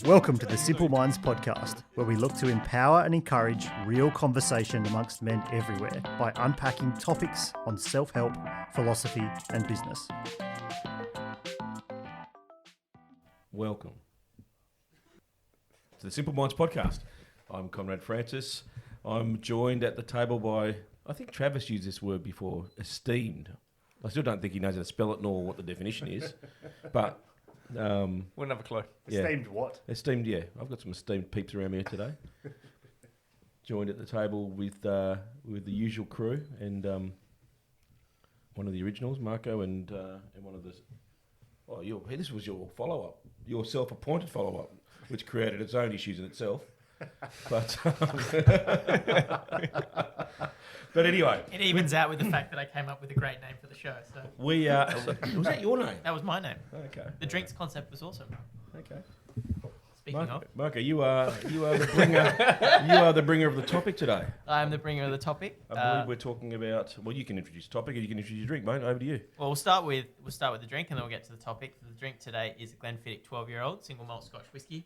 Welcome to the Simple Minds podcast, where we look to empower and encourage real conversation amongst men everywhere by unpacking topics on self-help, philosophy, and business. Welcome to the Simple Minds podcast. I'm Conrad Francis. I'm joined at the table by, I think Travis used this word before, esteemed. I still don't think he knows how to spell it nor what the definition is, but... Wouldn't have a clue. Yeah. Esteemed what? Esteemed, yeah. I've got some esteemed peeps around here today. Joined at the table with the usual crew and one of the originals, Marco, and one of the... Oh, this was your follow-up, your self-appointed follow-up, which created its own issues in itself. But but anyway, it evens out with the fact that I came up with a great name for the show. So we was that your name? That was my name. Okay. The drinks concept was awesome. Okay. Speaking of, Marco, you are the bringer. You are the bringer of the topic today. I am the bringer of the topic. I believe we're talking about. Well, you can introduce the topic, or you can introduce your drink, mate. Over to you. Well, we'll start with the drink, and then we'll get to the topic. The drink today is a Glenfiddich 12-year-old single malt Scotch whiskey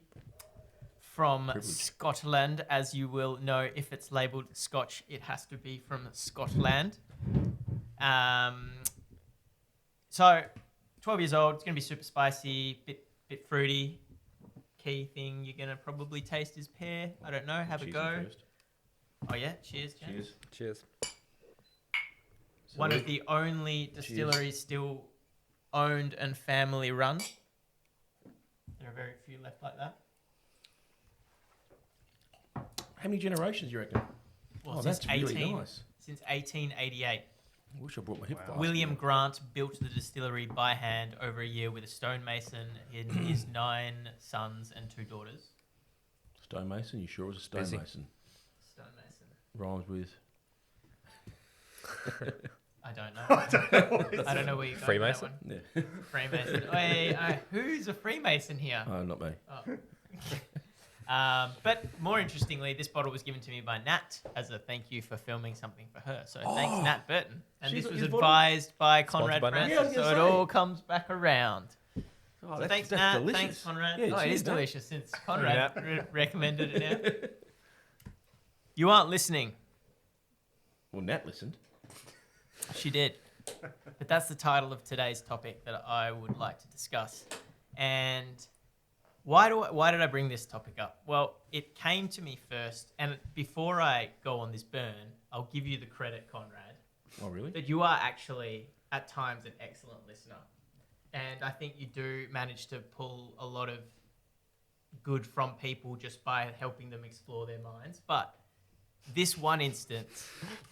from Scotland. As you will know, if it's labelled Scotch, it has to be from Scotland. So 12 years old. It's going to be super spicy, bit fruity. Key thing you're going to probably taste is pear. I don't know. Have a go. First. Oh, yeah. Cheers, James. Cheers. One of the only distilleries still owned and family run. There are very few left like that. How many generations do you reckon? Well, that's really nice. Since 1888. I wish I brought my hip flask. William Grant built the distillery by hand over a year with a stonemason and his 9 sons and 2 daughters. Stonemason? You sure it was a stonemason? Stonemason. Rhymes with... I don't know. I don't know where you're going. Freemason? With that one. Yeah. Freemason. Wait, who's a Freemason here? Not me. Oh. But more interestingly, this bottle was given to me by Nat as a thank you for filming something for her. So thanks, Nat Burton. And this was advised by Conrad Francis, so it all comes back around. Oh, So thanks, Nat. delicious. Thanks, Conrad. Yeah, it is Nat. delicious since Conrad recommended it now. You aren't listening. Well, Nat listened. She did. But that's the title of today's topic that I would like to discuss. And why did I bring this topic up? Well, it came to me first, and before I go on this burn, I'll give you the credit, Conrad. Oh, really? That you are actually, at times, an excellent listener. And I think you do manage to pull a lot of good from people just by helping them explore their minds. But this one instance,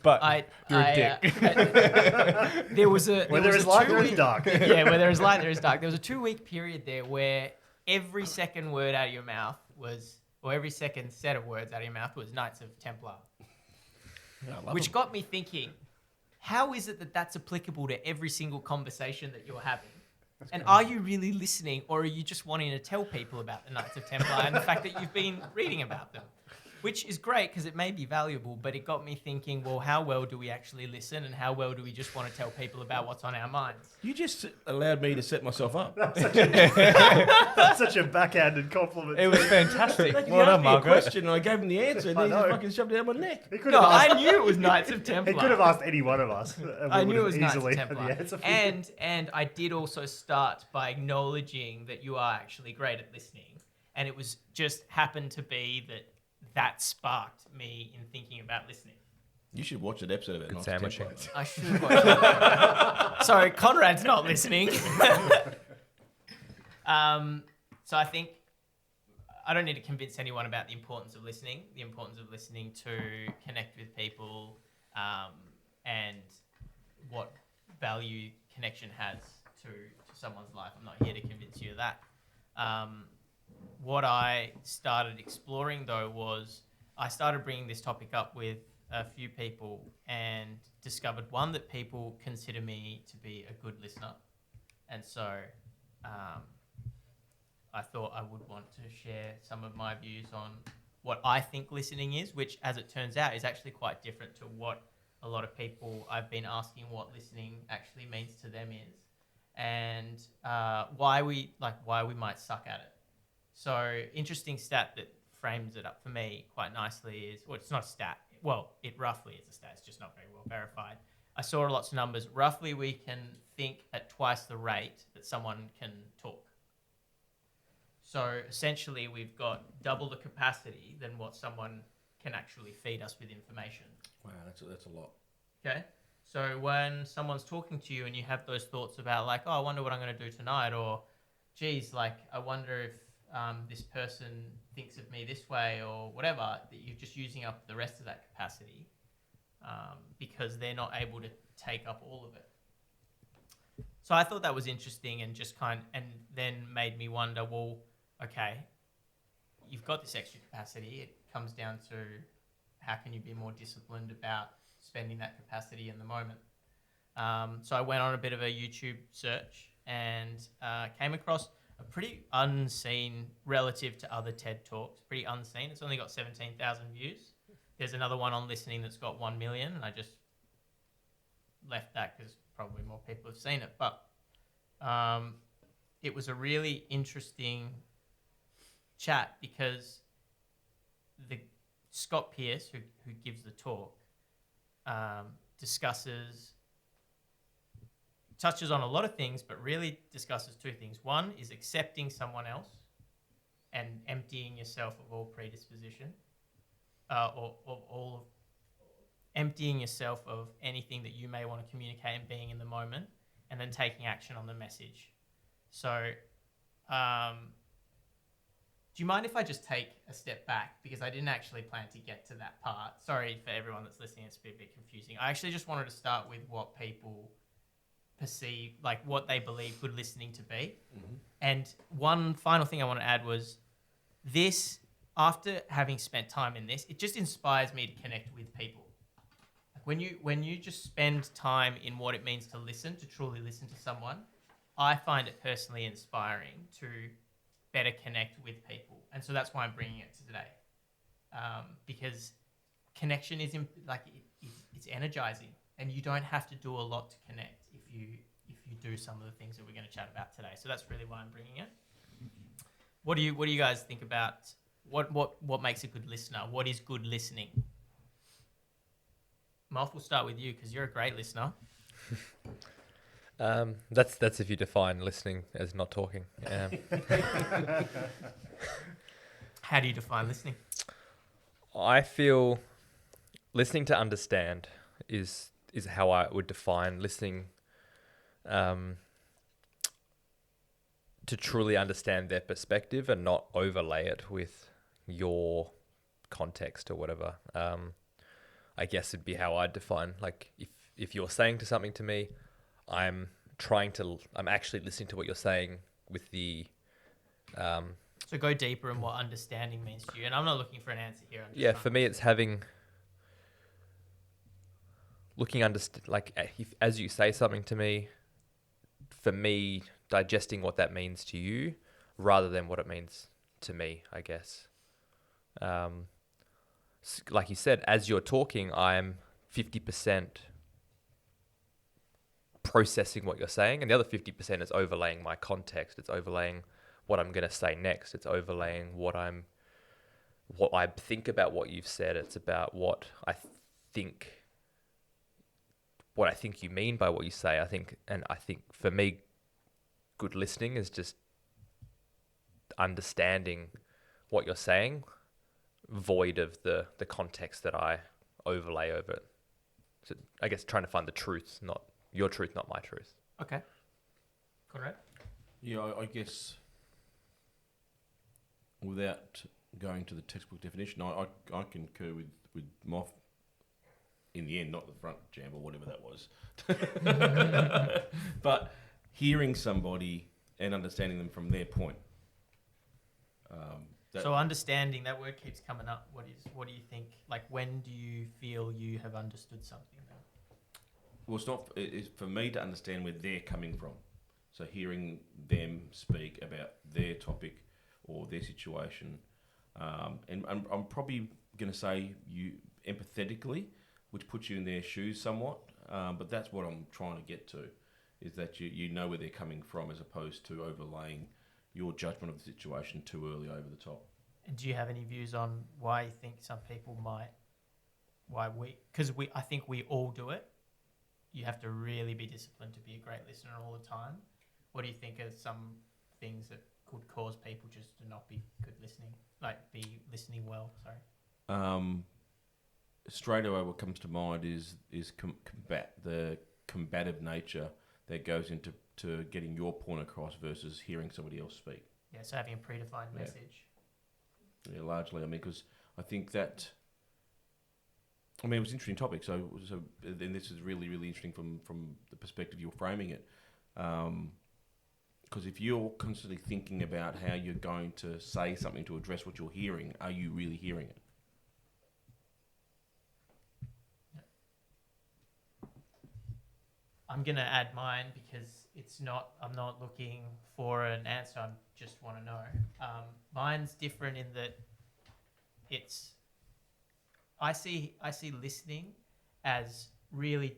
You're a dick. there was a... Where there is light, there is dark. Yeah, where there is light, there is dark. There was a 2-week period there where every second word out of your mouth was, or every second set of words out of your mouth was Knights of Templar. Which got me thinking, how is it that that's applicable to every single conversation that you're having? And are you really listening, or are you just wanting to tell people about the Knights of Templar and the fact that you've been reading about them? Which is great because it may be valuable, but it got me thinking, well, how well do we actually listen and how well do we just want to tell people about what's on our minds? You just allowed me to set myself up. That's such a backhanded compliment. It was fantastic. Like, Well he done, asked me a Marco. question and I gave him the answer and I then he know. fucking shoved it down my neck. He could No, have asked, I knew it was Knights of Templar. he could have asked any one of us. And I we knew it would was have Knights of easily had Templar. the answer for you. And I did also start by acknowledging that you are actually great at listening. And it was just happened to be that sparked me in thinking about listening. You should watch that episode of it. Good sandwiching. I should watch that. Sorry, Conrad's not listening. So I think I don't need to convince anyone about the importance of listening to connect with people, and what value connection has to someone's life. I'm not here to convince you of that. What I started exploring, though, was I started bringing this topic up with a few people and discovered, one, that people consider me to be a good listener. And so I thought I would want to share some of my views on what I think listening is, which, as it turns out, is actually quite different to what a lot of people I've been asking what listening actually means to them is. and why we might suck at it. So interesting stat that frames it up for me quite nicely is, well, it's not a stat. Well, it roughly is a stat. It's just not very well verified. I saw lots of numbers. Roughly, we can think at twice the rate that someone can talk. So essentially, we've got double the capacity than what someone can actually feed us with information. Wow, that's a lot. Okay. So when someone's talking to you and you have those thoughts about like, oh, I wonder what I'm going to do tonight, or, geez, like, I wonder if this person thinks of me this way, or whatever, that you're just using up the rest of that capacity because they're not able to take up all of it. So I thought that was interesting, and and then made me wonder, well, okay, you've got this extra capacity. It comes down to how can you be more disciplined about spending that capacity in the moment. So I went on a bit of a YouTube search and came across a pretty unseen, relative to other TED Talks, pretty unseen. It's only got 17,000 views. There's another one on listening that's got 1 million, and I just left that because probably more people have seen it. But it was a really interesting chat because the Scott Pearce, who gives the talk, touches on a lot of things, but really discusses two things. One is accepting someone else and emptying yourself of all predisposition, or emptying yourself of anything that you may want to communicate and being in the moment, and then taking action on the message. So, do you mind if I just take a step back? Because I didn't actually plan to get to that part. Sorry for everyone that's listening, it's a bit confusing. I actually just wanted to start with what people perceive, like what they believe good listening to be. Mm-hmm. And one final thing I want to add was this, after having spent time in this, it just inspires me to connect with people. Like when you just spend time in what it means to listen, to truly listen to someone, I find it personally inspiring to better connect with people. And so that's why I'm bringing it to today. Because connection is it's energizing, and you don't have to do a lot to connect if you do some of the things that we're going to chat about today. So that's really why I'm bringing it. What do you guys think about what makes a good listener? What is good listening? Moff, we'll start with you because you're a great listener. That's if you define listening as not talking. How do you define listening? I feel listening to understand is how I would define listening. To truly understand their perspective and not overlay it with your context or whatever. I guess it'd be how I'd define, like, if you're saying to something to me, I'm actually listening to what you're saying with the... So go deeper in what understanding means to you. And I'm not looking for an answer here. Yeah, for me, it's as you say something to me, for me, digesting what that means to you rather than what it means to me, I guess. Like you said, as you're talking, I'm 50% processing what you're saying, and the other 50% is overlaying my context. It's overlaying what I'm going to say next. It's overlaying what I think about what you've said. It's about what I think you mean by what you say. I think for me, good listening is just understanding what you're saying, void of the context that I overlay over it. So I guess trying to find the truth, not your truth, not my truth. Okay. Conrad? Yeah, I guess without going to the textbook definition, I concur with Moff in the end, not the front jam or whatever that was. But hearing somebody and understanding them from their point. So understanding, that word keeps coming up. What do you think? Like, when do you feel you have understood something then? Well, it's for me to understand where they're coming from. So hearing them speak about their topic or their situation. And I'm probably going to say you empathetically, which puts you in their shoes somewhat. But that's what I'm trying to get to. is that you know where they're coming from as opposed to overlaying your judgment of the situation too early over the top. And do you have any views on why you think some people might, I think we all do it. You have to really be disciplined to be a great listener all the time. What do you think are some things that could cause people just to not be good listening, like be listening well? Sorry. Straight away, what comes to mind is the combative nature that goes into getting your point across versus hearing somebody else speak. Yeah, so having a predefined message. Yeah, largely. I mean, because I think that. I mean, it was an interesting topic. So then this is really, really interesting from the perspective you're framing it. Because if you're constantly thinking about how you're going to say something to address what you're hearing, are you really hearing it? I'm going to add mine because I'm not looking for an answer. I just want to know. Mine's different in that I see listening as really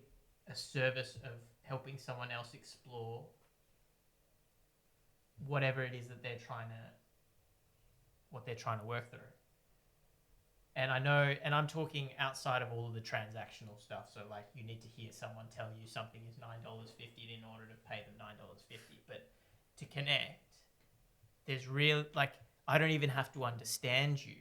a service of helping someone else explore whatever it is that they're trying to work through. And I know, and I'm talking outside of all of the transactional stuff. So like you need to hear someone tell you something is $9.50 in order to pay them $9.50. But to connect, there's I don't even have to understand you.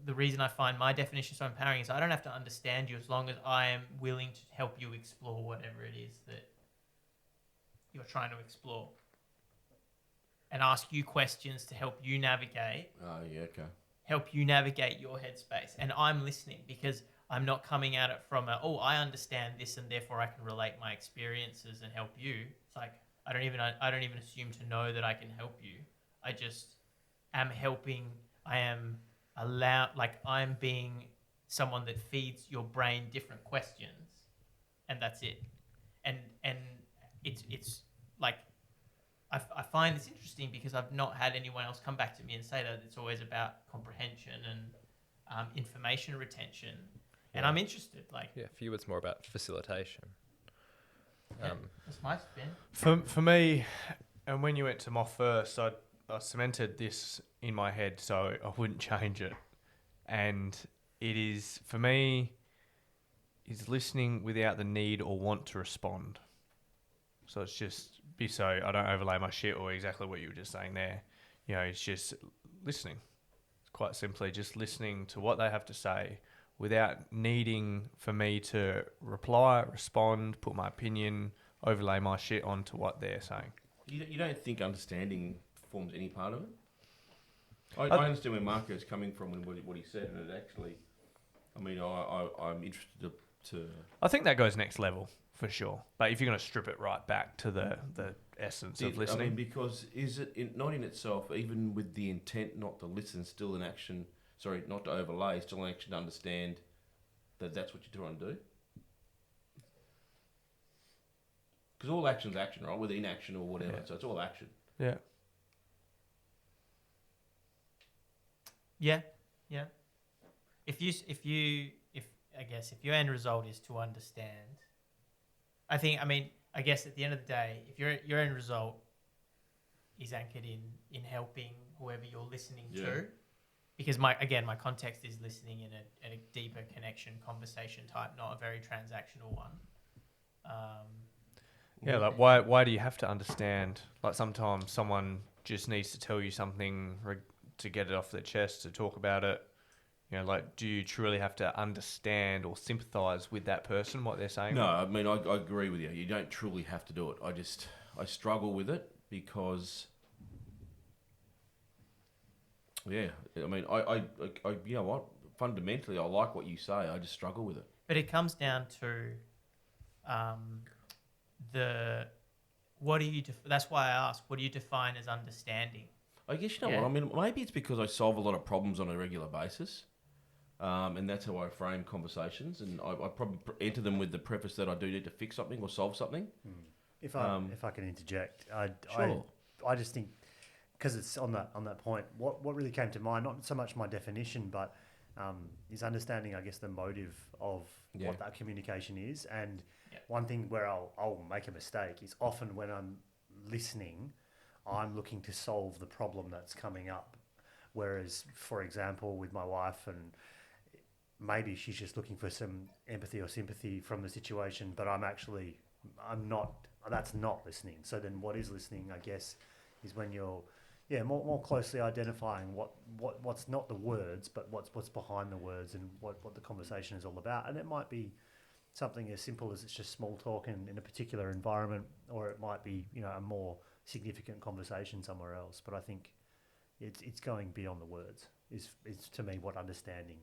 The reason I find my definition so empowering is I don't have to understand you as long as I am willing to help you explore whatever it is that you're trying to explore. And ask you questions to help you navigate. Oh, yeah, okay. Help you navigate your headspace. And I'm listening because I'm not coming at it from I understand this and therefore I can relate my experiences and help you. It's like, I don't even assume to know that I can help you. I just am helping. I'm being someone that feeds your brain different questions, and that's it. And it's like, I find this interesting because I've not had anyone else come back to me and say that it's always about comprehension and information retention. And Yeah. I'm interested. For you, it's more about facilitation. That's my spin. For me, and when you went to Moth first, I cemented this in my head so I wouldn't change it. And it is, for me, is listening without the need or want to respond. So it's just so I don't overlay my shit or exactly what you were just saying there. You know, it's just listening. It's quite simply just listening to what they have to say without needing for me to reply, respond, put my opinion, overlay my shit onto what they're saying. You don't think understanding forms any part of it? I understand where Marco's coming from and what he said, and it actually, I mean, I'm interested to... I think that goes next level, for sure. But if you're going to strip it right back to the essence of listening... I mean, because is it not in itself, even with the intent not to listen, still an action... Sorry, not to overlay, still an action to understand that that's what you're trying to do? Because all action's action, right? Whether inaction or whatever, so it's all action. Yeah. Yeah. If your end result is to understand, I guess at the end of the day, if your end result is anchored in helping whoever you're listening to, because my context is listening in a deeper connection conversation type, not a very transactional one. Like why do you have to understand? Like sometimes someone just needs to tell you something to get it off their chest, to talk about it. You know, like, do you truly have to understand or sympathise with that person, what they're saying? No, I mean, I agree with you. You don't truly have to do it. I struggle with it because, I mean, I you know what? Fundamentally, I like what you say. I just struggle with it. But it comes down to that's why I asked, what do you define as understanding? I guess you know what I mean. Maybe it's because I solve a lot of problems on a regular basis, and that's how I frame conversations. And I probably enter them with the preface that I do need to fix something or solve something. If I can interject, Sure. I just think because it's on that point. What really came to mind, not so much my definition, but is understanding, I guess, the motive of what that communication is, and One thing where I'll make a mistake is often when I'm listening, I'm looking to solve the problem that's coming up. Whereas, for example, with my wife, and maybe she's just looking for some empathy or sympathy from the situation, but I'm not, that's not listening. So then what is listening, I guess, is when you're, more closely identifying what's not the words, but what's behind the words and what the conversation is all about. And it might be something as simple as it's just small talk in a particular environment, or it might be, a more significant conversation somewhere else. But I think it's going beyond the words is to me what understanding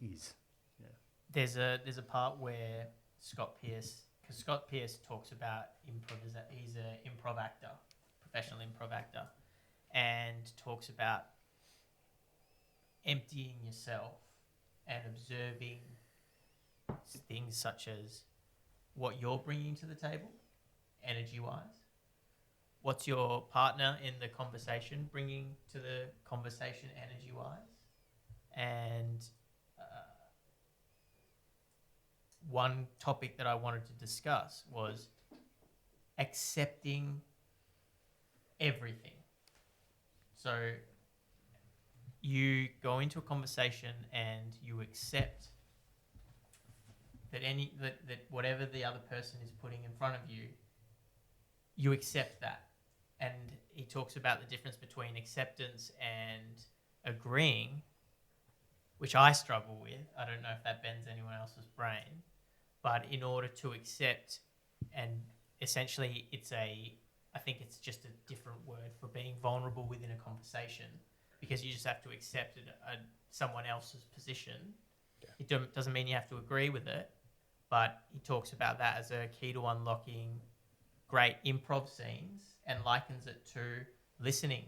is. Yeah. There's a part where Scott Pearce talks about he's an improv actor, professional improv actor, and talks about emptying yourself and observing things such as what you're bringing to the table, energy-wise. What's your partner in the conversation bringing to the conversation, energy-wise? And one topic that I wanted to discuss was accepting everything. So you go into a conversation and you accept that that whatever the other person is putting in front of you, you accept that. And he talks about the difference between acceptance and agreeing, which I struggle with. I don't know if that bends anyone else's brain. But in order to accept, and essentially I think it's just a different word for being vulnerable within a conversation, because you just have to accept someone else's position. Yeah. It doesn't mean you have to agree with it, but he talks about that as a key to unlocking great improv scenes and likens it to listening,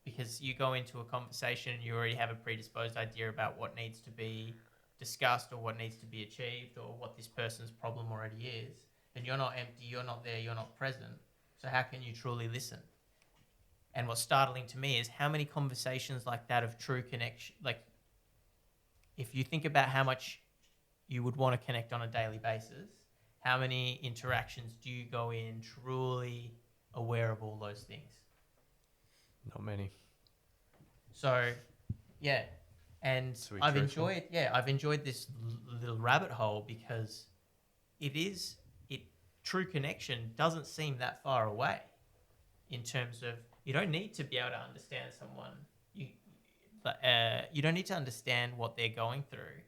because you go into a conversation and you already have a predisposed idea about what needs to be discussed or what needs to be achieved or what this person's problem already is, and you're not empty, you're not there, you're not present. So how can you truly listen? And what's startling to me is how many conversations like that of true connection, like if you think about how much you would want to connect on a daily basis, how many interactions do you go in truly aware of all those things? Not many. So, yeah. And I've enjoyed this little rabbit hole, because true connection doesn't seem that far away, in terms of you don't need to be able to understand someone. You don't need to understand what they're going through.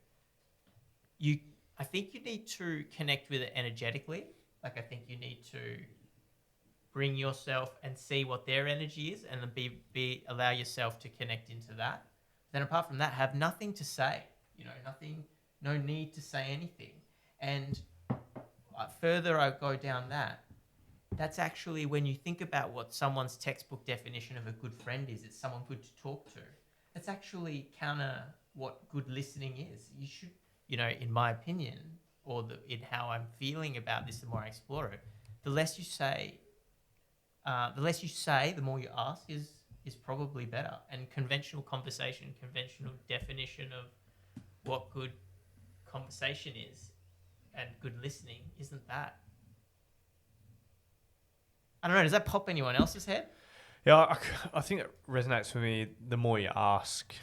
I think you need to connect with it energetically. Like, I think you need to bring yourself and see what their energy is, and then allow yourself to connect into that. Then apart from that, have nothing to say, no need to say anything. And further I go down that's actually, when you think about what someone's textbook definition of a good friend is, it's someone good to talk to. That's actually counter what good listening is. You should, in my opinion, or in how I'm feeling about this, the more I explore it, the less you say, the more you ask is probably better. And conventional definition of what good conversation is and good listening isn't that. I don't know, does that pop anyone else's head? Yeah, I think it resonates for me. The more you ask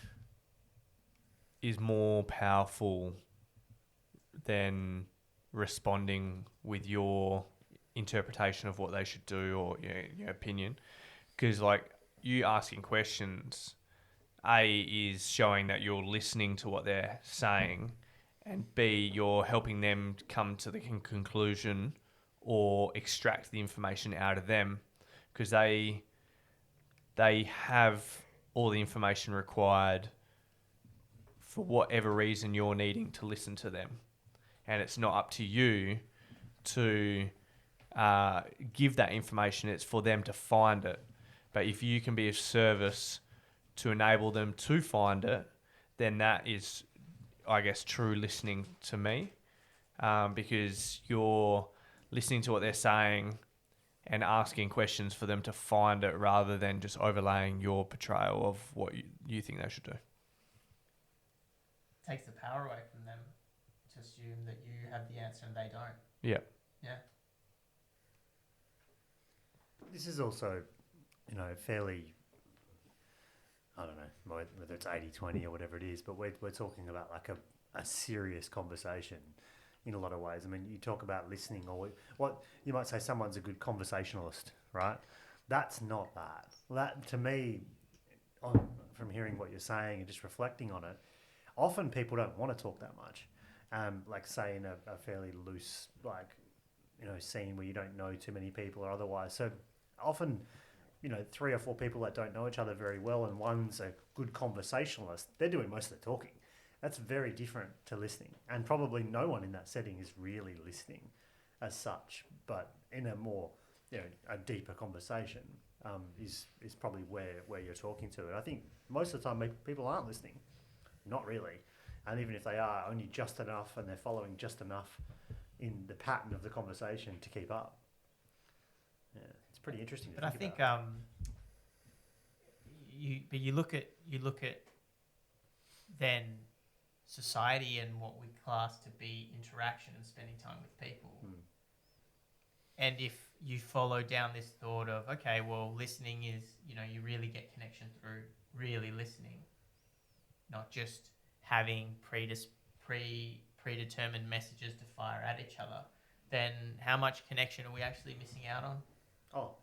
is more powerful than responding with your interpretation of what they should do or your opinion. Because you asking questions, A, is showing that you're listening to what they're saying, and B, you're helping them come to the conclusion or extract the information out of them, because they have all the information required for whatever reason you're needing to listen to them. And it's not up to you to give that information, it's for them to find it. But if you can be of service to enable them to find it, then that is, I guess, true listening to me, because you're listening to what they're saying and asking questions for them to find it, rather than just overlaying your portrayal of what you think they should do. Takes the power away from them to assume that you have the answer and they don't. Yeah. Yeah. This is also, fairly, I don't know, whether it's 80-20 or whatever it is, but we're talking about like a serious conversation in a lot of ways. I mean, you talk about listening, or what you might say someone's a good conversationalist, right? That's not that. That, to me, from hearing what you're saying and just reflecting on it, often people don't want to talk that much. Like say in a fairly loose, scene where you don't know too many people or otherwise. So often, 3 or 4 people that don't know each other very well and one's a good conversationalist, they're doing most of the talking. That's very different to listening. And probably no one in that setting is really listening as such, but in a more, a deeper conversation is probably where you're talking to. And I think most of the time people aren't listening. Not really. And even if they are, only just enough, and they're following just enough in the pattern of the conversation to keep up. Yeah, it's pretty interesting. But I think you look at then society and what we class to be interaction and spending time with people. And if you follow down this thought of, okay, well, listening is, you really get connection through really listening, not just having predetermined messages to fire at each other, then how much connection are we actually missing out on? Oh,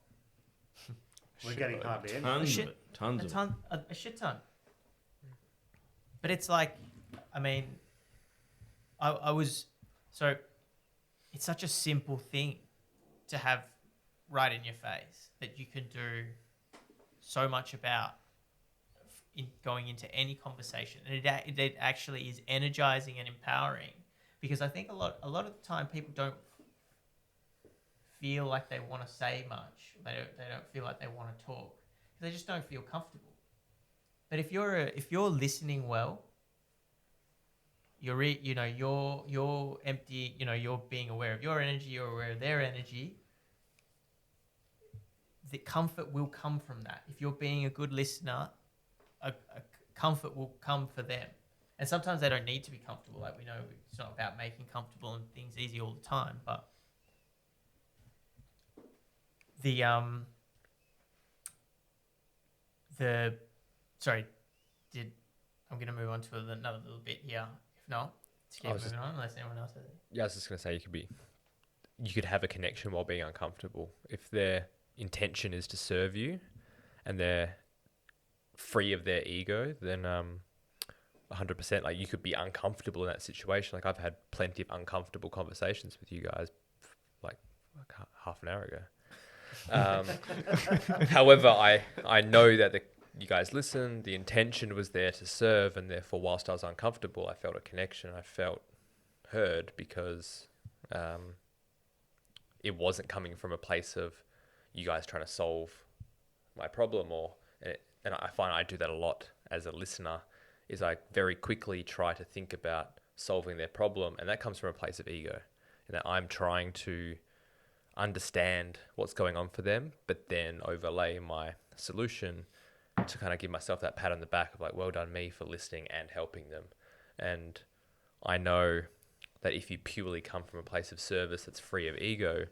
we're getting hardly any. Tons of it. A shit ton. But it's like, I mean, so it's such a simple thing to have right in your face that you can do so much about in going into any conversation, and it actually is energizing and empowering, because I think a lot of the time people don't feel like they want to say much. They don't feel like they want to talk. They just don't feel comfortable. But if you're listening well, you're empty. You're being aware of your energy. You're aware of their energy. The comfort will come from that. If you're being a good listener, a comfort will come for them. And sometimes they don't need to be comfortable. Like, we know it's not about making comfortable and things easy all the time. But I'm going to move on to another little bit here. If not, let's keep moving on unless anyone else has it. Yeah, I was just going to say you could have a connection while being uncomfortable. If their intention is to serve you and they're free of their ego, then 100%, like, you could be uncomfortable in that situation. Like, I've had plenty of uncomfortable conversations with you guys like half an hour ago. However, I know that you guys listened, the intention was there to serve, and therefore whilst I was uncomfortable, I felt a connection. I felt heard because it wasn't coming from a place of you guys trying to solve my problem, and I find I do that a lot as a listener, is I very quickly try to think about solving their problem, and that comes from a place of ego, and that I'm trying to understand what's going on for them, but then overlay my solution to kind of give myself that pat on the back of like, well done me for listening and helping them. And I know that if you purely come from a place of service that's free of ego,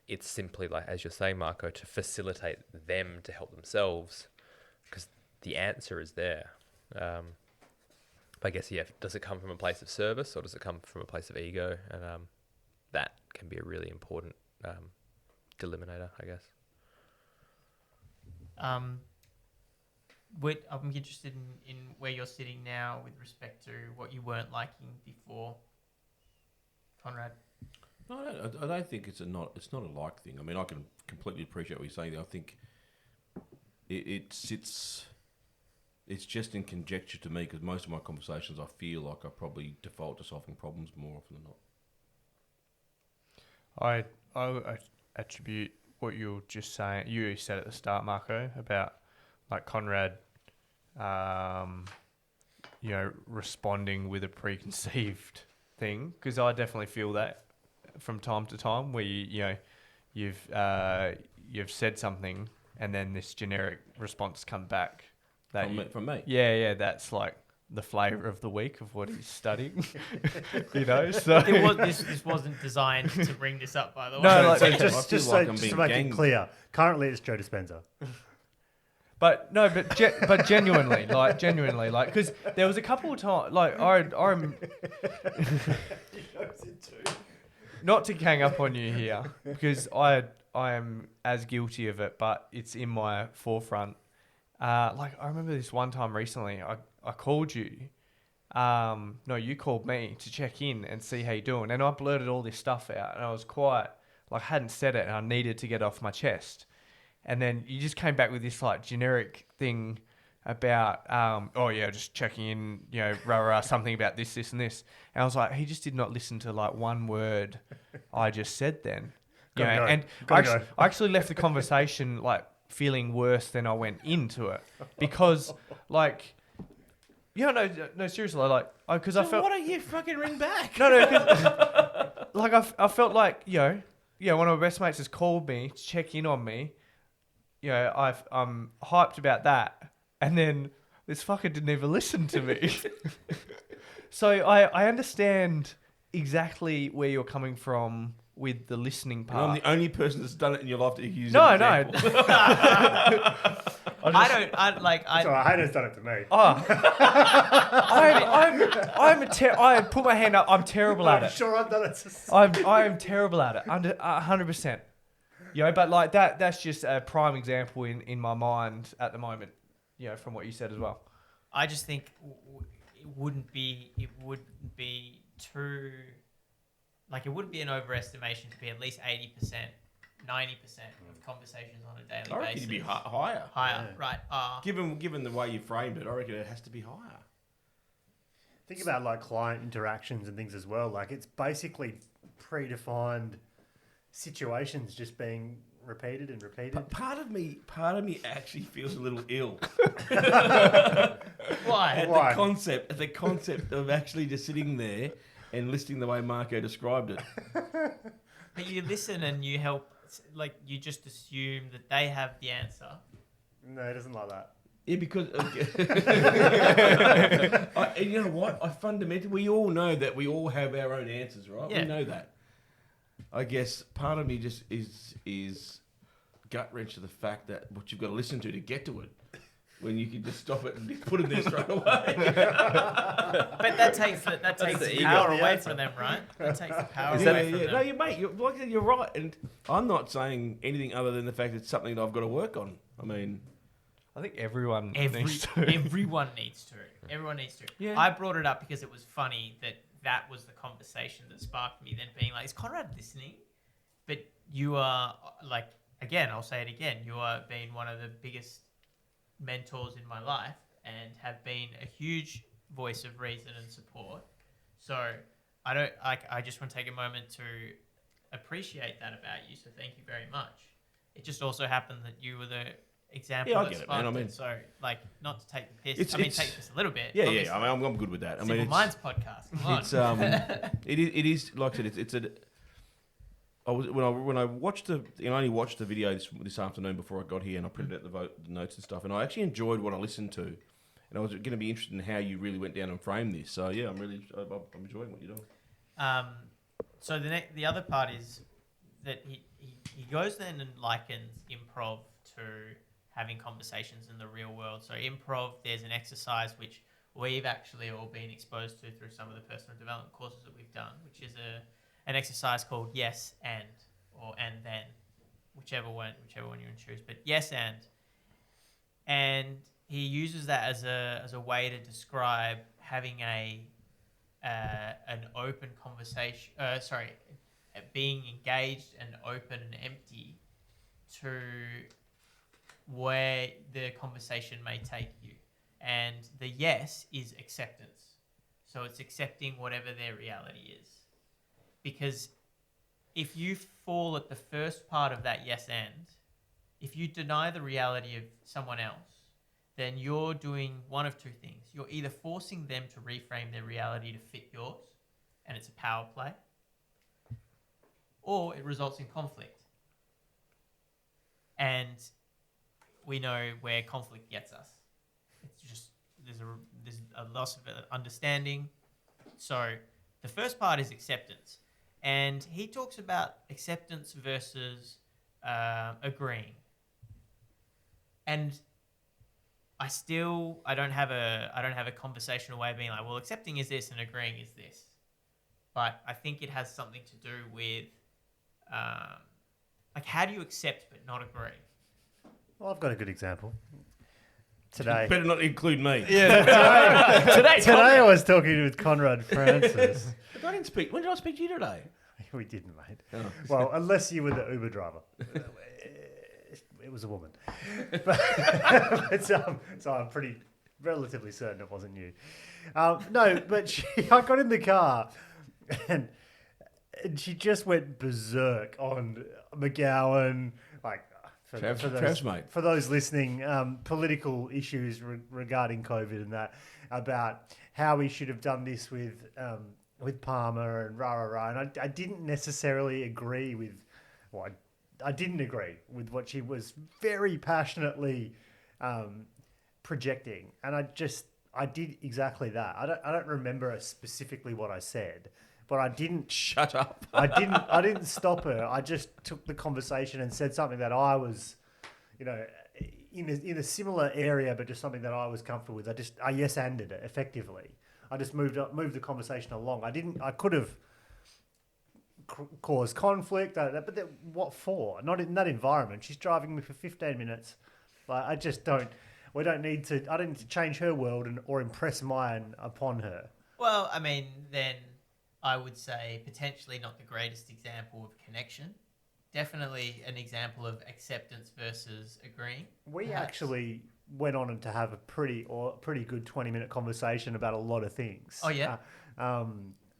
it's simply like, as you're saying, Marco, to facilitate them to help themselves, because the answer is there. But I guess, yeah, does it come from a place of service or does it come from a place of ego? And that can be a really important delimiter, I guess. I'm interested in where you're sitting now with respect to what you weren't liking before, Conrad. No, I don't think it's not a like thing. I mean, I can completely appreciate what you're saying there. I think it's just in conjecture to me, because most of my conversations, I feel like I probably default to solving problems more often than not. I attribute what you were just saying. You said at the start, Marco, about like Conrad, responding with a preconceived thing, because I definitely feel that from time to time, where you've said something and then this generic response come back that From me. Yeah, that's like the flavour of the week of what he's studying. So This wasn't designed to bring this up, by the way. No, like- So I feel just like I'm to being make it ganged. clear, currently it's Joe Dispenza. But no, but genuinely, because there was a couple of times, I'm not to gang up on you here, because I am as guilty of it, but it's in my forefront. I remember this one time recently, I called you. No, you called me to check in and see how you're doing, and I blurted all this stuff out, and I was quite hadn't said it, and I needed to get it off my chest. And then you just came back with this generic thing about, just checking in, something about this, and this. And I was like, he just did not listen to one word I just said then. I actually left the conversation feeling worse than I went into it, because no, seriously, because I felt. Why don't you fucking ring back? No, cause, I felt one of my best mates has called me to check in on me. I'm hyped about that, and then this fucker didn't even listen to me. So I understand exactly where you're coming from with the listening And part. I'm the only person that's done it in your life that you use. No. I Hayden's done it to me. I put my hand up. I'm terrible at I'm it. sure I've done it. I am terrible at it. 100%. But that's just a prime example in my mind at the moment. From what you said as well. I just think it wouldn't be too, it wouldn't be an overestimation to be at least 80%, 90% of conversations on a daily reckon basis. it'd be higher. Higher, Yeah. right? Given the way you framed it, I reckon it has to be higher. Think about client interactions and things as well. It's basically predefined situations just being repeated and repeated. But part of me actually feels a little ill. Why? At Why? the concept of actually just sitting there and listening the way Marco described it. But you listen and you help, you just assume that they have the answer. No, it doesn't like that. Yeah, because and you know what? We all know that we all have our own answers, right? Yeah. We know that. I guess part of me just is gut wrench to the fact that what you've got to listen to get to it, when you can just stop it and put it there straight away. But that takes the ego. power The away answer. from them, right? That takes the power Yeah, away from yeah. them. No, mate, you're right, and I'm not saying anything other than the fact that it's something that I've got to work on. I mean, I think everyone needs to. Everyone needs to. Everyone needs to. Yeah. I brought it up because it was funny that was the conversation that sparked me then being is Conrad listening? But you are, again, I'll say it again, you are being one of the biggest mentors in my life and have been a huge voice of reason and support. So I just want to take a moment to appreciate that about you. So thank you very much. It just also happened that you were the example Yeah, I that get it, man. sparked I mean- it. So not to take the piss. It's- take this a little bit. yeah. obviously. I mean, I'm good with that. I mean, Simple Minds podcast. Come on. It's it is like I said. It's a. I was when I watched I only watched the video this afternoon before I got here, and I printed out the notes and stuff, and I actually enjoyed what I listened to, and I was going to be interested in how you really went down and framed this. So yeah, I'm enjoying what you're doing. So the other part is that he goes then and likens improv to having conversations in the real world. So improv, there's an exercise which we've actually all been exposed to through some of the personal development courses that we've done, which is an exercise called yes and, or and then, whichever one you want to choose. But yes and he uses that as a way to describe having an open conversation. Being engaged and open and empty to where the conversation may take you. And the yes is acceptance. So it's accepting whatever their reality is. Because if you fall at the first part of that yes and, if you deny the reality of someone else, then you're doing one of two things. You're either forcing them to reframe their reality to fit yours, and it's a power play, or it results in conflict. And we know where conflict gets us. It's just there's a loss of understanding. So the first part is acceptance, and he talks about acceptance versus agreeing. And I don't have a conversational way of being like, well, accepting is this and agreeing is this, but I think it has something to do with like, how do you accept but not agree? Well, I've got a good example. Today, Better not include me. today I was talking with Conrad Francis. But I didn't speak. When did I speak to you today? We didn't, mate. Oh. Well, unless you were the Uber driver. It was a woman. So I'm pretty relatively certain it wasn't you. No, but I got in the car and she just went berserk on McGowan, like for those listening, political issues regarding COVID and that, about how we should have done this with Palmer and rah. And I didn't necessarily agree with, well, I didn't agree with what she was very passionately projecting, and I did exactly that. I don't remember specifically what I said, but I didn't Shut up. I didn't stop her. I just took the conversation and said something that I was, in a similar area, but just something that I was comfortable with. I yes-anded it effectively. I just moved the conversation along. I could have caused conflict, but what for? Not in that environment. She's driving me for 15 minutes. Like, I just don't. I don't need to change her world or impress mine upon her. Well, I mean, then I would say potentially not the greatest example of connection. Definitely an example of acceptance versus agreeing. We perhaps. actually went on to have a pretty good 20-minute conversation about a lot of things. Oh, yeah?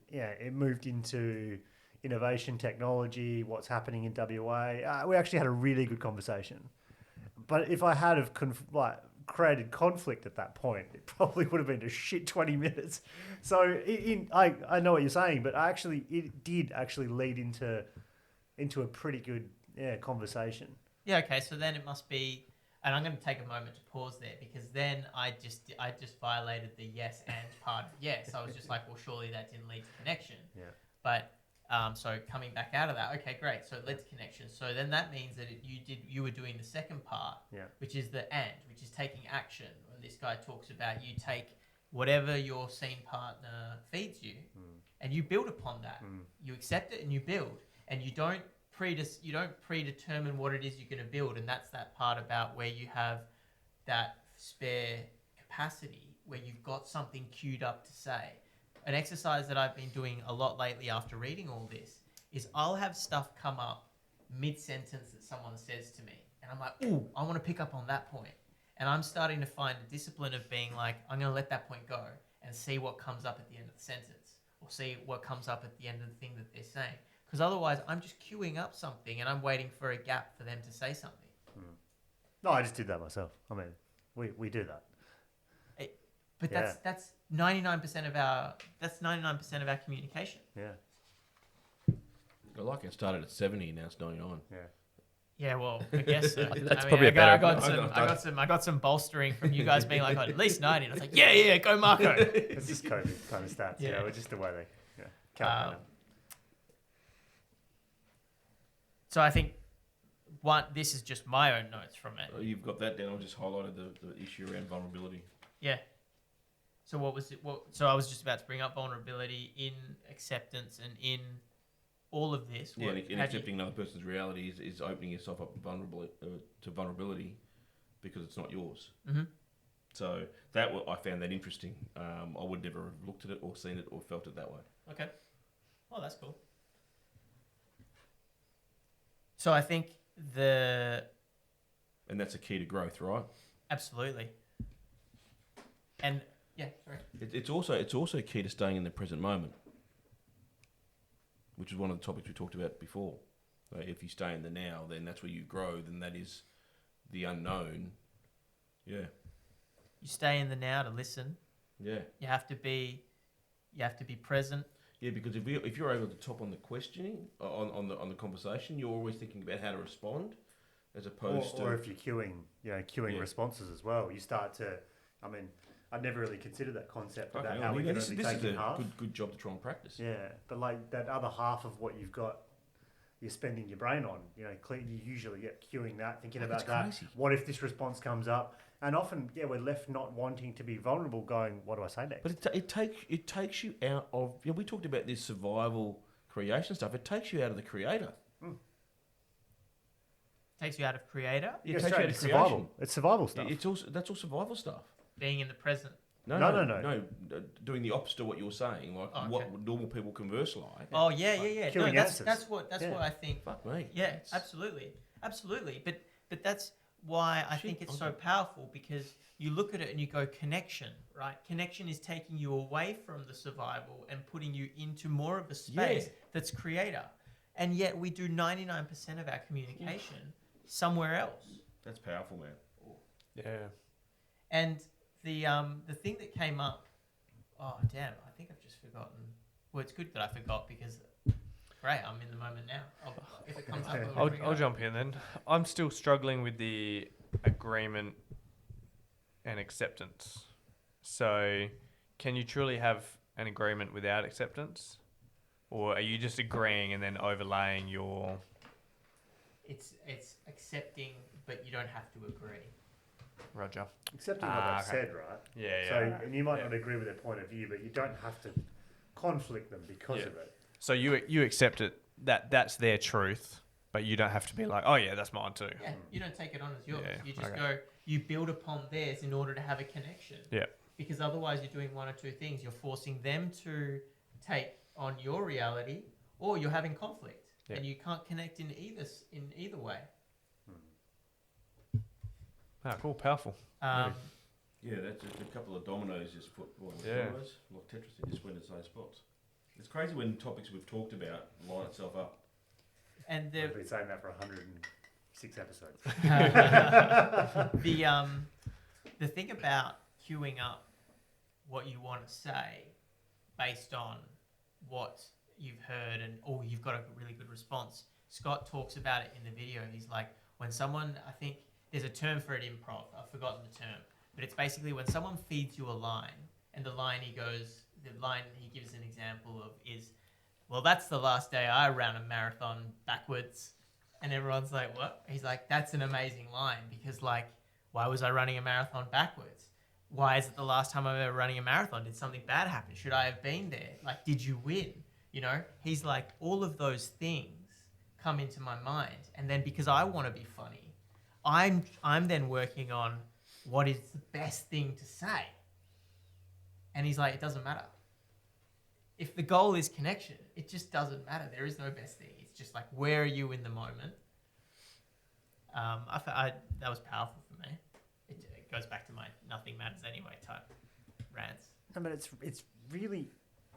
It moved into innovation, technology, what's happening in WA. We actually had a really good conversation. But if I had have created conflict at that point, it probably would have been a shit 20 minutes. So I know what you're saying, but it did actually lead into a pretty good conversation. Yeah, okay, so then it must be, and I'm going to take a moment to pause there, because then I just violated the yes and part of yes. I was just like, well, surely that didn't lead to connection. Yeah. But so coming back out of that, okay, great. So it led to connection. So then that means that you were doing the second part, which is the and, which is taking action. When this guy talks about, you take whatever your scene partner feeds you, and you build upon that. You accept it and you build, and you don't predetermine what it is you're going to build. And that's that part about where you have that spare capacity, where you've got something queued up to say. An exercise that I've been doing a lot lately after reading all this is I'll have stuff come up mid-sentence that someone says to me. And I'm like, ooh, I want to pick up on that point. And I'm starting to find a discipline of being like, I'm going to let that point go and see what comes up at the end of the sentence, or see what comes up at the end of the thing that they're saying. Because otherwise I'm just queuing up something and I'm waiting for a gap for them to say something. No, I just did that myself. I mean, we do that. But that's 99% of our communication. Yeah. I like it started at 70, now it's 99. Yeah. Yeah, well, I guess so. That's probably a better- I got some bolstering from you guys being like, oh, at least 90. And I was like, yeah, go Marco. It's just COVID kind of stats. Yeah. It's just the way they calculate it. So I think this is just my own notes from it. You've got that down. I just highlighted the issue around vulnerability. Yeah. So what was it? So I was just about to bring up vulnerability in acceptance and in all of this. Yeah, and accepting another person's reality is opening yourself up to vulnerability because it's not yours. Mm-hmm. So I found that interesting. I would never have looked at it or seen it or felt it that way. Okay. Oh, that's cool. So I think and that's a key to growth, right? Absolutely. And yeah, sorry. It's also key to staying in the present moment, which is one of the topics we talked about before. If you stay in the now, then that's where you grow. Then that is the unknown. Yeah. You stay in the now to listen. Yeah. You have to be present. Yeah, because if you're able to top on the questioning on the conversation, you're always thinking about how to respond, as opposed to if you're queuing responses as well. You start to, I'd never really considered that concept Okay, about well, how we yeah, can this only is take in a half. good job to try and practice. Yeah, but like that other half of what you've got, you're spending your brain on. You usually get queuing that, thinking Like, about it's that. crazy. What if this response comes up? And often, we're left not wanting to be vulnerable, going, "What do I say next?" But it takes you out of. We talked about this survival creation stuff. It takes you out of the creator. Takes you out of creator, It Go takes you straight out into of survival. creation. It's survival stuff. That's all survival stuff. being in the present. No. Doing the opposite of what you're saying, like what normal people converse like. Oh yeah. Killing that's answers. what I think. Fuck me. Yeah, It's- absolutely. But that's why I think it's so powerful, because you look at it and you go connection, right? Connection is taking you away from the survival and putting you into more of a space that's creator. And yet we do 99% of our communication somewhere else. That's powerful, man. Yeah. And the thing that came up, oh damn, I think I've just forgotten. Well, it's good that I forgot, because great, I'm in the moment now. If it comes up, I'll jump in then. I'm still struggling with the agreement and acceptance. So, can you truly have an agreement without acceptance? Or are you just agreeing and then overlaying your... It's accepting, but you don't have to agree. Roger. Accepting what they've okay. said, right? Yeah. So, and you might not agree with their point of view, but you don't have to conflict them because of it. So you accept it, that's their truth, but you don't have to be like, oh yeah, that's mine too. Yeah, you don't take it on as yours. Yeah, You just okay. go, you build upon theirs in order to have a connection. Yeah. Because otherwise you're doing one or two things. You're forcing them to take on your reality, or you're having conflict. Yeah. And you can't connect in either way. Ah, cool, powerful. Um, Yeah, that's just a couple of dominoes just put. Yeah. Dominoes? Like Tetris, they just went in the same spots. It's crazy when topics we've talked about line itself up. and I've the been saying that for 106 episodes. the thing about queuing up what you want to say based on what you've heard and you've got a really good response. Scott talks about it in the video. He's like, when someone, I think there's a term for it, improv. I've forgotten the term, but it's basically when someone feeds you a line, and the line he gives an example of is, well, that's the last day I ran a marathon backwards. And everyone's like, what? He's like, that's an amazing line, because like, why was I running a marathon backwards? Why is it the last time I've ever running a marathon? Did something bad happen? Should I have been there? Like, did you win? You know, he's like, all of those things come into my mind. And then because I want to be funny, I'm then working on what is the best thing to say. And he's like, it doesn't matter. If the goal is connection, it just doesn't matter. There is no best thing. It's just like, where are you in the moment? That was powerful for me. It goes back to my nothing matters anyway type rants. No, but it's really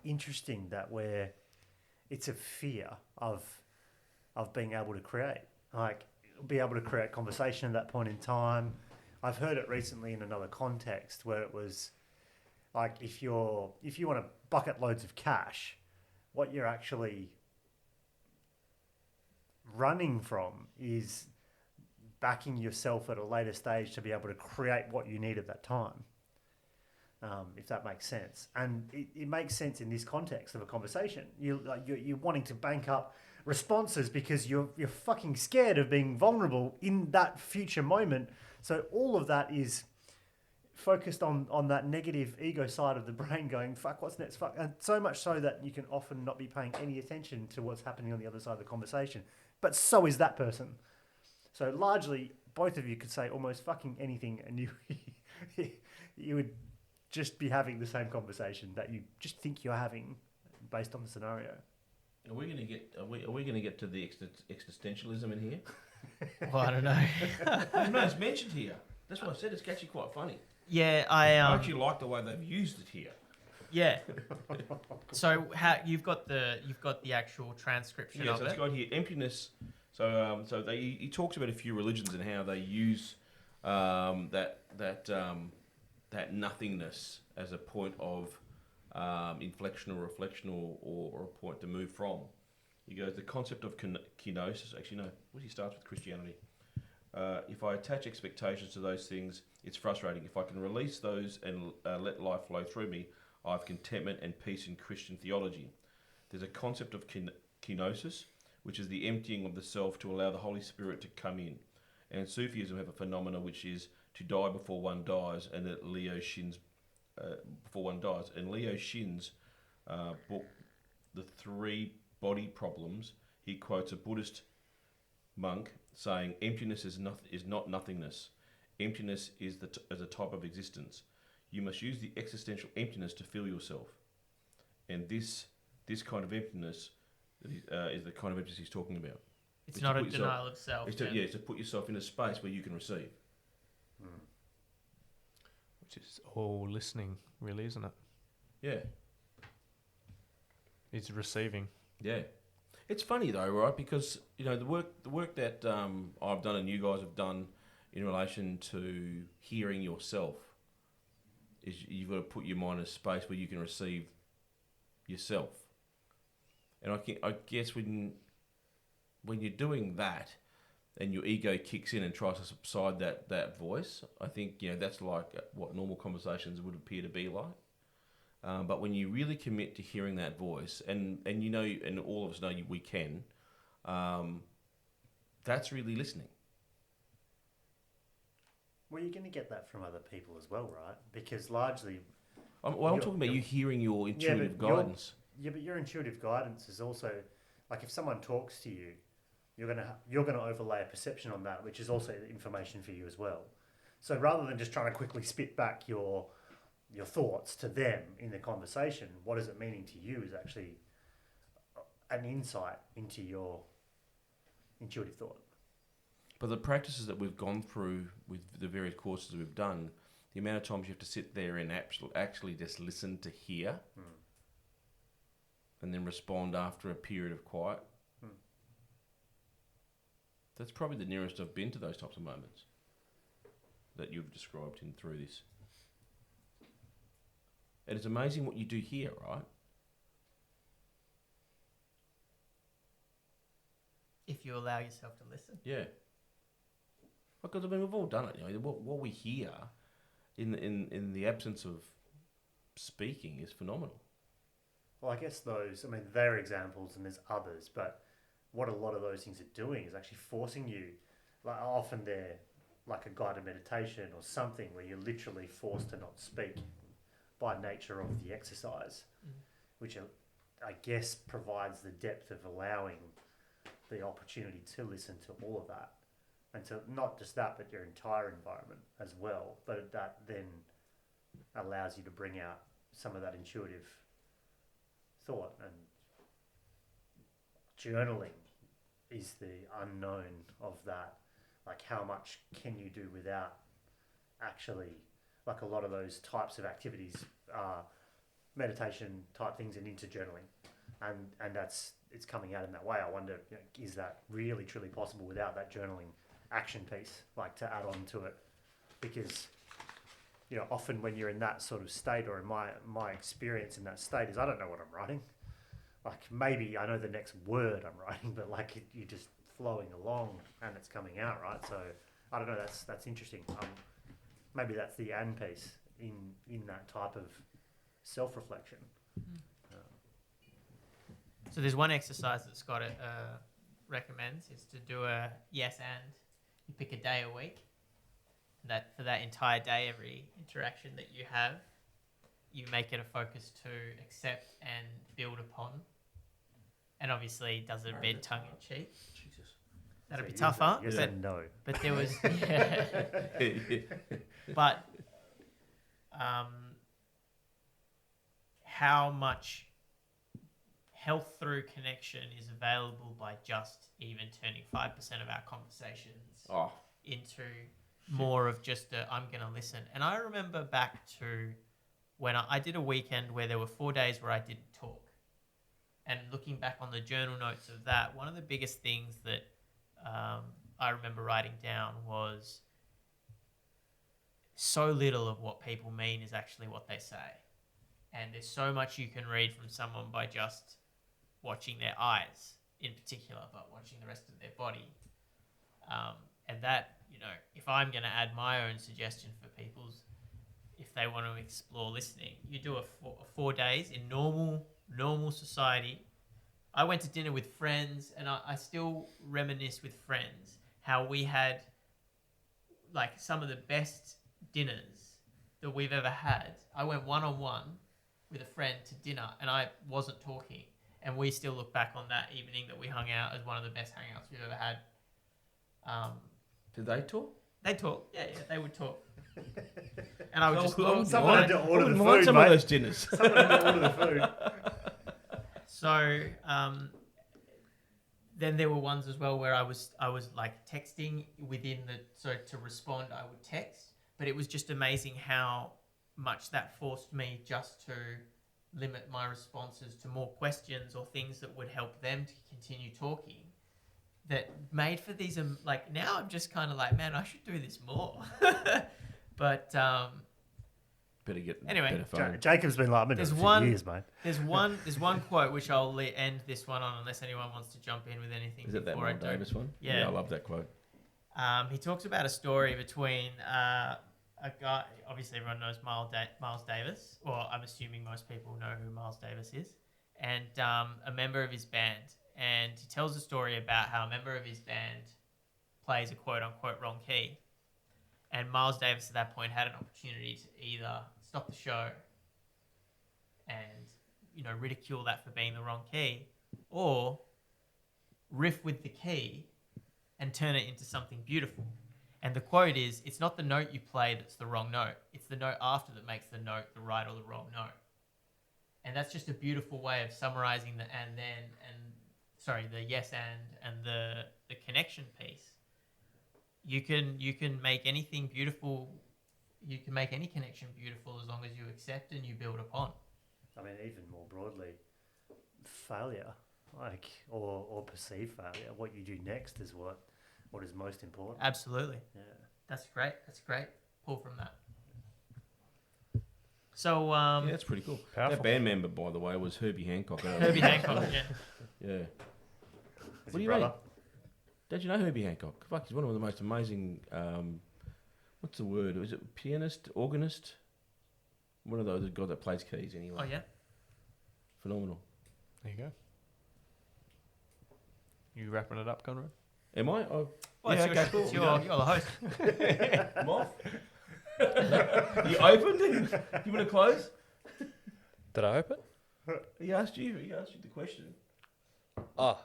interesting that it's a fear of being able to create, like be able to create conversation at that point in time. I've heard it recently in another context where it was like, if you want to bucket loads of cash, what you're actually running from is backing yourself at a later stage to be able to create what you need at that time. If that makes sense. And it makes sense in this context of a conversation. You're wanting to bank up responses because you're fucking scared of being vulnerable in that future moment. So all of that is focused on that negative ego side of the brain going, fuck, what's next? Fuck. And so much so that you can often not be paying any attention to what's happening on the other side of the conversation. But so is that person. So largely, both of you could say almost fucking anything and you would just be having the same conversation that you just think you're having based on the scenario. Are we going to get to the existentialism in here? Well, I don't know. No, it's mentioned here. That's what I said. It's actually quite funny. Yeah, I actually like the way they've used it here. Yeah. So you've got the actual transcription Yeah, of so it. it's got here emptiness. So he talks about a few religions and how they use that nothingness as a point of inflection or reflection or a point to move from. He goes, the concept of kenosis. Actually, no. What he starts with Christianity. If I attach expectations to those things, it's frustrating. If I can release those and let life flow through me, I have contentment and peace in Christian theology. There's a concept of Kenosis, which is the emptying of the self to allow the Holy Spirit to come in. And Sufism have a phenomena which is to die before one dies, and that Leo Shin's before one dies. And Leo Shin's book, The Three Body Problems, he quotes a Buddhist monk saying, "Emptiness is not nothingness. Emptiness is as a type of existence. You must use the existential emptiness to fill yourself." And this kind of emptiness is the kind of emptiness he's talking about. It's not a denial of self. It's to put yourself in a space where you can receive. Which is all listening, really, isn't it? Yeah. It's receiving. Yeah. It's funny though, right? Because the work that I've done and you guys have done in relation to hearing yourself is you've got to put your mind in a space where you can receive yourself. And I guess when you're doing that and your ego kicks in and tries to subside that voice, I think that's like what normal conversations would appear to be like. But when you really commit to hearing that voice, and all of us know we can, that's really listening. Well, you're going to get that from other people as well, right? Because largely... I'm talking about you hearing your intuitive guidance. But your intuitive guidance is also... Like, if someone talks to you, you're gonna overlay a perception on that, which is also information for you as well. So rather than just trying to quickly spit back your thoughts to them in the conversation, what is it meaning to you is actually an insight into your intuitive thought. But the practices that we've gone through with the various courses that we've done, the amount of times you have to sit there and actually just listen to hear and then respond after a period of quiet, that's probably the nearest I've been to those types of moments that you've described through this. And it's amazing what you do here, right? If you allow yourself to listen. Yeah. Because we've all done it. What we hear in the absence of speaking is phenomenal. Well, I guess they're examples and there's others, but what a lot of those things are doing is actually forcing you, like often they're like a guided meditation or something where you're literally forced to not speak by nature of the exercise, which I guess provides the depth of allowing the opportunity to listen to all of that. And to not just that, but your entire environment as well. But that then allows you to bring out some of that intuitive thought. And journaling is the unknown of that. Like, how much can you do without actually, like a lot of those types of activities are meditation type things and into journaling. And it's coming out in that way. I wonder, is that really truly possible without that journaling action piece, like to add on to it? Because often when you're in that sort of state, or in my experience in that state is I don't know what I'm writing. Like, maybe I know the next word I'm writing, but like you're just flowing along and it's coming out, right? So I don't know, that's interesting. Maybe that's the and piece in that type of self-reflection. So there's one exercise that Scott recommends is to do a yes and. You pick a day a week. That for that entire day, every interaction that you have, you make it a focus to accept and build upon. And obviously does it a bit tongue in cheek. Jesus. That'd be tougher. Yes and no. But there was but how much health through connection is available by just even turning 5% of our conversations into more of just I'm going to listen. And I remember back to when I did a weekend where there were 4 days where I didn't talk. And looking back on the journal notes of that, one of the biggest things that I remember writing down was so little of what people mean is actually what they say. And there's so much you can read from someone by just watching their eyes in particular, but watching the rest of their body. And that, if I'm going to add my own suggestion for people's, if they want to explore listening, you do a 4 days in normal society. I went to dinner with friends, and I still reminisce with friends how we had like some of the best dinners that we've ever had. I went one-on-one with a friend to dinner, and I wasn't talking, and we still look back on that evening that we hung out as one of the best hangouts we've ever had. Did they talk? They talk, yeah, they would talk. And I would just Someone had to order the food, some mate. of those dinners. Someone had to order the food. So then there were ones as well where I was like texting to respond I would text, but it was just amazing how much that forced me just to limit my responses to more questions or things that would help them to continue talking. That made for these like now I'm just kind of like, man, I should do this more. But Better get anyway, better phone. Jacob's been like, I've been doing it for years, mate. There's one quote which I'll end this one on, unless anyone wants to jump in with anything. Is it that before I Miles do. Davis one? Yeah. I love that quote. He talks about a story between a guy. Obviously, everyone knows Miles Davis, or I'm assuming most people know who Miles Davis is, and a member of his band. And he tells a story about how a member of his band plays a quote-unquote wrong key. And Miles Davis at that point had an opportunity to either stop the show and, ridicule that for being the wrong key, or riff with the key and turn it into something beautiful. And the quote is, it's not the note you play that's the wrong note. It's the note after that makes the note the right or the wrong note. And that's just a beautiful way of summarizing the yes and the connection piece. You can make anything beautiful. You can make any connection beautiful as long as you accept and you build upon. I mean, even more broadly, failure, or perceived failure, what you do next is what is most important. Absolutely. Yeah. That's great. Pull from that. So Yeah, that's pretty cool. Powerful. That band member, by the way, was Herbie Hancock. Herbie Hancock, yeah. Yeah. Is What do he you brother? mean? Don't you know Herbie Hancock? Fuck, he's one of the most amazing. What's the word? Is it pianist, organist? One of those guys that plays keys anyway. Oh yeah. Phenomenal. There you go. You wrapping it up, Conrad? Am I? Oh, Well, yeah, it's okay, cool. you're the host. I'm off. You opened? You want to close? Did I open? He asked you the question. Oh,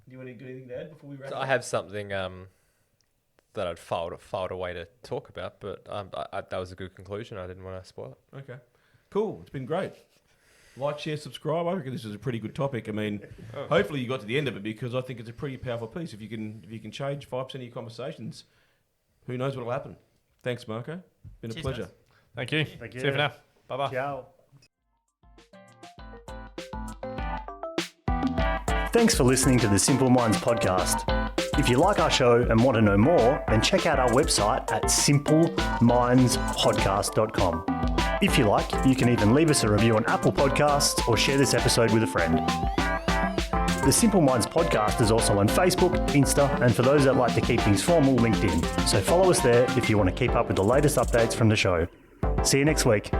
Do you want to do anything to add before we wrap so up? I have something that I'd filed away to talk about, but that was a good conclusion. I didn't want to spoil it. Okay. Cool. It's been great. Like, share, subscribe. I reckon this is a pretty good topic. I mean, hopefully you got to the end of it, because I think it's a pretty powerful piece. If you can change 5% of your conversations, who knows what'll happen. Thanks, Marco. Been a Cheers, pleasure. guys. Thank you. Thank you. See you for now. Bye-bye. Ciao. Thanks for listening to the Simple Minds podcast. If you like our show and want to know more, then check out our website at simplemindspodcast.com. If you like, you can even leave us a review on Apple Podcasts or share this episode with a friend. The Simple Minds podcast is also on Facebook, Insta, and for those that like to keep things formal, LinkedIn. So follow us there if you want to keep up with the latest updates from the show. See you next week.